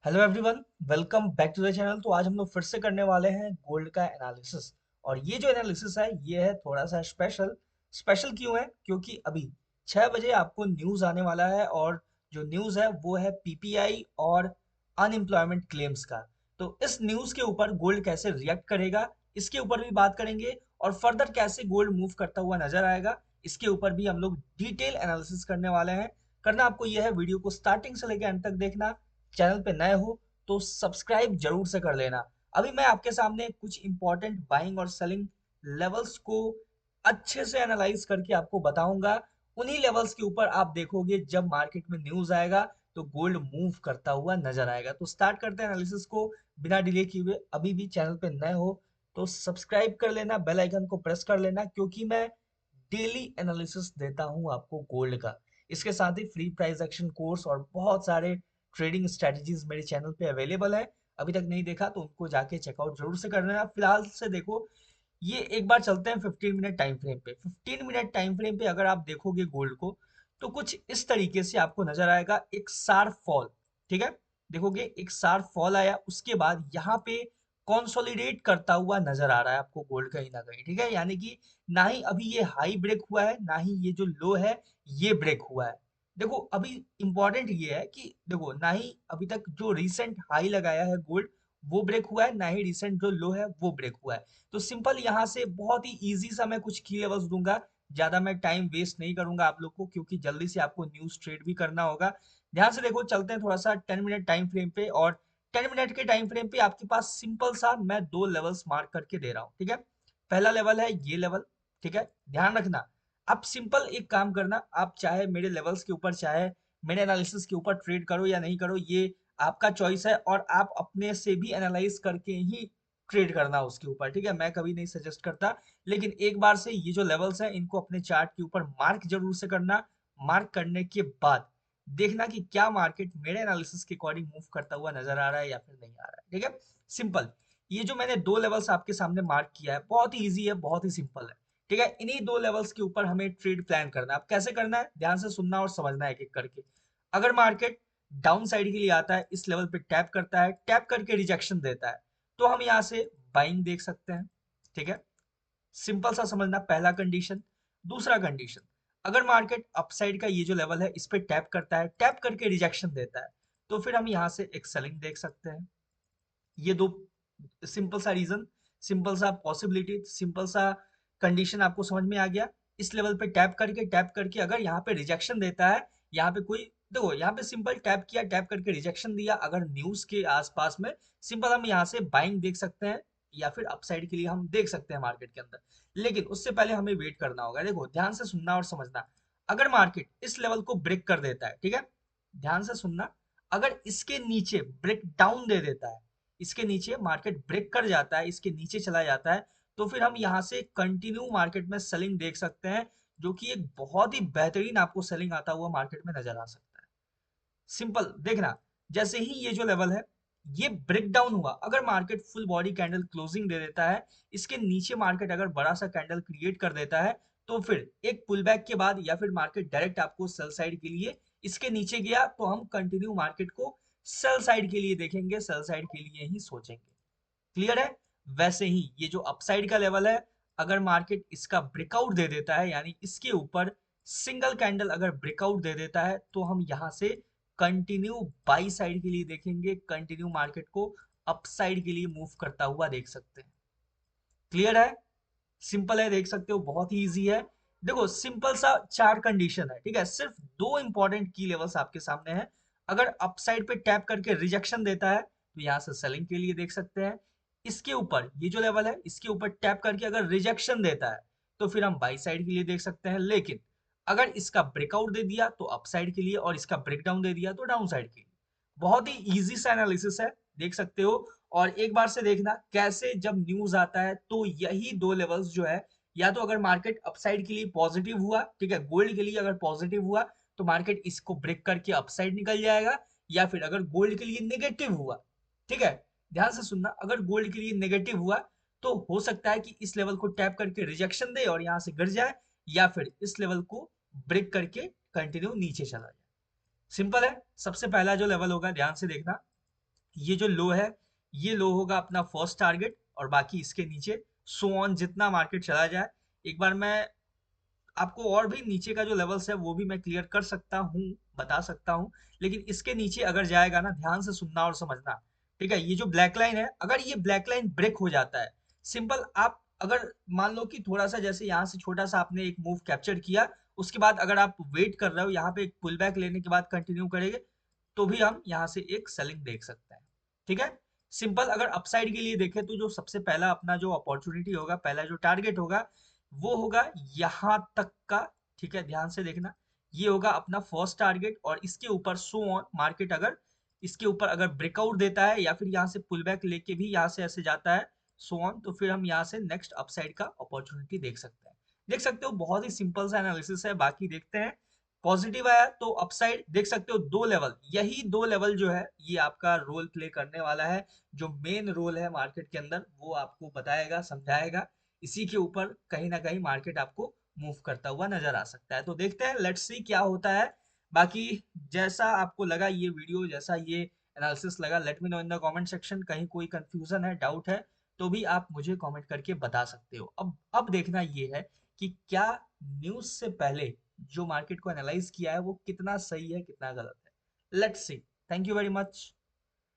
Hello everyone, welcome back to the channel. तो आज हम लोग फिर से करने वाले हैं गोल्ड का एनालिसिस। और ये जो एनालिसिस है ये है थोड़ा सा स्पेशल। स्पेशल क्यों है? क्योंकि अभी 6 बजे आपको न्यूज़ आने वाला है, और जो न्यूज़ है वो है पीपीआई और अनएम्प्लॉयमेंट क्लेम्स का। तो इस न्यूज़ के ऊपर गोल्ड कैसे रिएक्ट करेगा, इसके ऊपर भी बात करेंगे। और फर्दर कैसे गोल्ड मूव करता हुआ नजर आएगा, इसके ऊपर भी हम लोग डिटेल एनालिसिस करने वाले हैं। करना आपको यह है, वीडियो को स्टार्टिंग से लेकर एंड तक देखना। चैनल पे नए हो तो सब्सक्राइब जरूर से कर लेना। अभी मैं आपके सामने कुछ इंपॉर्टेंट बाइंग और सेलिंग लेवल्स को अच्छे से एनालाइज करके आपको बताऊंगा। उन्हीं लेवल्स के ऊपर आप देखोगे जब मार्केट में न्यूज आएगा तो गोल्ड मूव करता हुआ नजर आएगा। तो स्टार्ट करते हैं एनालिसिस को बिना डिले किए हुए। अभी भी चैनल पे नए हो तो सब्सक्राइब कर लेना, बेल आइकन को प्रेस कर लेना, क्योंकि मैं डेली एनालिसिस देता हूं आपको गोल्ड का। इसके साथ ही फ्री प्राइस एक्शन कोर्स और बहुत सारे ट्रेडिंग स्ट्रेटजीज मेरे चैनल पे अवेलेबल है। अभी तक नहीं देखा तो उनको जाके चेकआउट जरूर से कर लेना। फिलहाल से देखो, ये एक बार चलते हैं 15 मिनट टाइम फ्रेम पे। 15 मिनट टाइम फ्रेम पे अगर आप देखोगे गोल्ड को तो कुछ इस तरीके से आपको नजर आएगा, एक शार्प फॉल। ठीक है, देखोगे एक शार्प फॉल आया, उसके बाद यहाँ पे कंसोलिडेट करता हुआ नजर आ रहा है आपको गोल्ड कहीं ना कहीं। ठीक है, यानी कि ना ही अभी ये हाई ब्रेक हुआ है, ना ही ये जो लो है ये ब्रेक हुआ है। देखो अभी इंपॉर्टेंट ये है कि देखो, ना ही अभी तक जो रीसेंट हाई लगाया है गोल्ड वो ब्रेक हुआ है, ना ही रिसेंट जो लो है वो ब्रेक हुआ है। तो सिंपल यहाँ से बहुत ही इजी सा मैं कुछ की लेवल्स दूंगा। ज्यादा मैं टाइम वेस्ट नहीं करूंगा आप लोग को, क्योंकि जल्दी से आपको न्यूज ट्रेड भी करना होगा। ध्यान से देखो, चलते हैं थोड़ा सा 10 मिनट टाइम फ्रेम पे। और 10 मिनट के टाइम फ्रेम पे आपके पास सिंपल सा मैं दो लेवल्स मार्क करके दे रहा हूँ। ठीक है, पहला लेवल है ये लेवल। ठीक है, ध्यान रखना। आप सिंपल एक काम करना, आप चाहे मेरे लेवल्स के ऊपर, चाहे मेरे एनालिसिस के ऊपर ट्रेड करो या नहीं करो, ये आपका चॉइस है। और आप अपने से भी एनालाइज करके ही ट्रेड करना उसके ऊपर। ठीक है, मैं कभी नहीं सजेस्ट करता। लेकिन एक बार से ये जो लेवल्स हैं इनको अपने चार्ट के ऊपर मार्क जरूर से करना। मार्क करने के बाद देखना कि क्या मार्केट मेरे एनालिसिस के अकॉर्डिंग मूव करता हुआ नजर आ रहा है या फिर नहीं आ रहा है। ठीक है, सिंपल। ये जो मैंने दो लेवल्स आपके सामने मार्क किया है बहुत ही ईजी है, बहुत ही सिंपल है। ठीक है, इन्हीं दो लेवल्स के ऊपर हमें ट्रेड प्लान करना है। अब कैसे करना है, ध्यान से सुनना और समझना है एक एक करके। अगर मार्केट डाउन साइड के लिए आता है, इस लेवल पे टैप करता है, टैप करके रिजेक्शन देता है, तो हम यहाँ से बाइंग देख सकते हैं। ठीक है, सिंपल सा समझना, पहला कंडीशन। दूसरा कंडीशन, अगर मार्केट अपसाइड का ये जो लेवल है इस पे टैप करता है, टैप करके रिजेक्शन देता है, तो फिर हम यहाँ से एक सेलिंग देख सकते हैं। ये दो सिंपल सा रीजन, सिंपल सा पॉसिबिलिटी, सिंपल सा कंडीशन आपको समझ में आ गया। इस लेवल पे टैप करके अगर यहाँ पे रिजेक्शन देता है, यहाँ पे कोई, देखो यहाँ पे सिंपल टैप किया, टैप करके रिजेक्शन दिया, अगर न्यूज के आसपास में सिंपल हम यहाँ से बाइंग देख सकते हैं, या फिर अपसाइड के लिए हम देख सकते हैं मार्केट के अंदर। लेकिन उससे पहले हमें वेट करना होगा। देखो ध्यान से सुनना और समझना, अगर मार्केट इस लेवल को ब्रेक कर देता है, ठीक है, ध्यान से सुनना, अगर इसके नीचे ब्रेक डाउन दे देता है, इसके नीचे मार्केट ब्रेक कर जाता है, इसके नीचे चला जाता है, तो फिर हम यहाँ से कंटिन्यू मार्केट में सेलिंग देख सकते हैं, जो कि एक बहुत ही बेहतरीन आपको सेलिंग आता हुआ मार्केट में नजर आ सकता है। सिंपल देखना, जैसे ही ये जो लेवल है ये ब्रेक डाउन हुआ, अगर market full body candle closing दे देता है, इसके नीचे मार्केट अगर बड़ा सा कैंडल क्रिएट कर देता है, तो फिर एक पुल बैक के बाद या फिर मार्केट डायरेक्ट आपको सेल साइड के लिए इसके नीचे गया, तो हम कंटिन्यू मार्केट को सेल साइड के लिए देखेंगे, सेल साइड के लिए ही सोचेंगे। क्लियर है? वैसे ही ये जो अपसाइड का लेवल है, अगर मार्केट इसका ब्रेकआउट दे देता है, यानी इसके ऊपर सिंगल कैंडल अगर ब्रेकआउट दे देता है, तो हम यहां से कंटिन्यू बाई साइड के लिए देखेंगे, कंटिन्यू मार्केट को अपसाइड के लिए मूव करता हुआ देख सकते हैं। क्लियर है? सिंपल है, देख सकते हो, बहुत ही इजी है। देखो सिंपल सा चार कंडीशन है, ठीक है, सिर्फ दो इंपॉर्टेंट की लेवल्स आपके सामने है। अगर अपसाइड पे टैप करके रिजेक्शन देता है तो यहां से सेलिंग के लिए देख सकते हैं। इसके ऊपर ये जो लेवल है इसके ऊपर टैप करके अगर रिजेक्शन देता है तो फिर हम बाई साइड के लिए देख सकते हैं। लेकिन अगर इसका ब्रेकआउट दे दिया तो अपसाइड के लिए, और इसका ब्रेकडाउन दे दिया तो डाउन साइड के लिए। बहुत ही इजी सा एनालिसिस है, देख सकते हो। और एक बार से देखना कैसे जब न्यूज आता है तो यही दो लेवल्स जो है, या तो अगर मार्केट अपसाइड के लिए पॉजिटिव हुआ, ठीक है, गोल्ड के लिए अगर पॉजिटिव हुआ तो मार्केट इसको ब्रेक करके अपसाइड निकल जाएगा, या फिर अगर गोल्ड के लिए नेगेटिव हुआ, ठीक है, ध्यान से सुनना, अगर गोल्ड के लिए नेगेटिव हुआ तो हो सकता है कि इस लेवल को टैप करके रिजेक्शन दे और यहां से गिर जाए, या फिर इस लेवल को ब्रेक करके कंटिन्यू नीचे चला जाए। सिंपल है। सबसे पहला जो लेवल होगा ध्यान से देखना, ये जो लो है, ये लो होगा अपना फर्स्ट टारगेट, और बाकी इसके नीचे सो ऑन जितना मार्केट चला जाए। एक बार मैं आपको और भी नीचे का जो लेवल्स है वो भी मैं क्लियर कर सकता हूँ, बता सकता हूँ। लेकिन इसके नीचे अगर जाएगा ना, ध्यान से सुनना और समझना, ठीक है? ये जो ब्लैक लाइन है, अगर ये ब्लैक लाइन ब्रेक हो जाता है, सिंपल आप अगर मान लो कि थोड़ा सा जैसे यहाँ से छोटा सा आपने एक मूव कैप्चर किया, उसके बाद अगर आप वेट कर रहे हो यहाँ पे एक पुल बैक लेने के बाद कंटिन्यू करेंगे, तो भी हम यहाँ से एक सेलिंग देख सकते हैं। ठीक है? सिंपल अगर अपसाइड के लिए देखें तो जो सबसे पहला अपना जो अपॉर्चुनिटी होगा, पहला जो टारगेट होगा, वो होगा यहाँ तक का। ठीक है, ध्यान से देखना। ये होगा अपना फर्स्ट टारगेट, और इसके ऊपर सो ऑन मार्केट अगर इसके ऊपर अगर ब्रेकआउट देता है या फिर यहाँ से पुल बैक लेके भी यहाँ से ऐसे जाता है सो ऑन, तो फिर हम यहाँ से नेक्स्ट अपसाइड का अपॉर्चुनिटी देख सकते हैं। देख सकते हो, बहुत ही सिंपल सा एनालिसिस है। बाकी देखते हैं, पॉजिटिव आया तो अपसाइड देख सकते हो, दो लेवल, यही दो लेवल जो है ये आपका रोल प्ले करने वाला है। जो मेन रोल है मार्केट के अंदर वो आपको बताएगा, समझाएगा। इसी के ऊपर कहीं ना कहीं मार्केट आपको मूव करता हुआ नजर आ सकता है। तो देखते हैं, लेट्स सी क्या होता है। बाकी जैसा आपको लगा ये वीडियो, जैसा ये एनालिसिस लगा, let me know in the comment section. कहीं कोई कंफ्यूजन है, डाउट है, तो भी आप मुझे कमेंट करके बता सकते हो। अब देखना ये है कि क्या न्यूज से पहले जो मार्केट को एनालाइज किया है वो कितना सही है, कितना गलत है। Let's see. Thank you very much.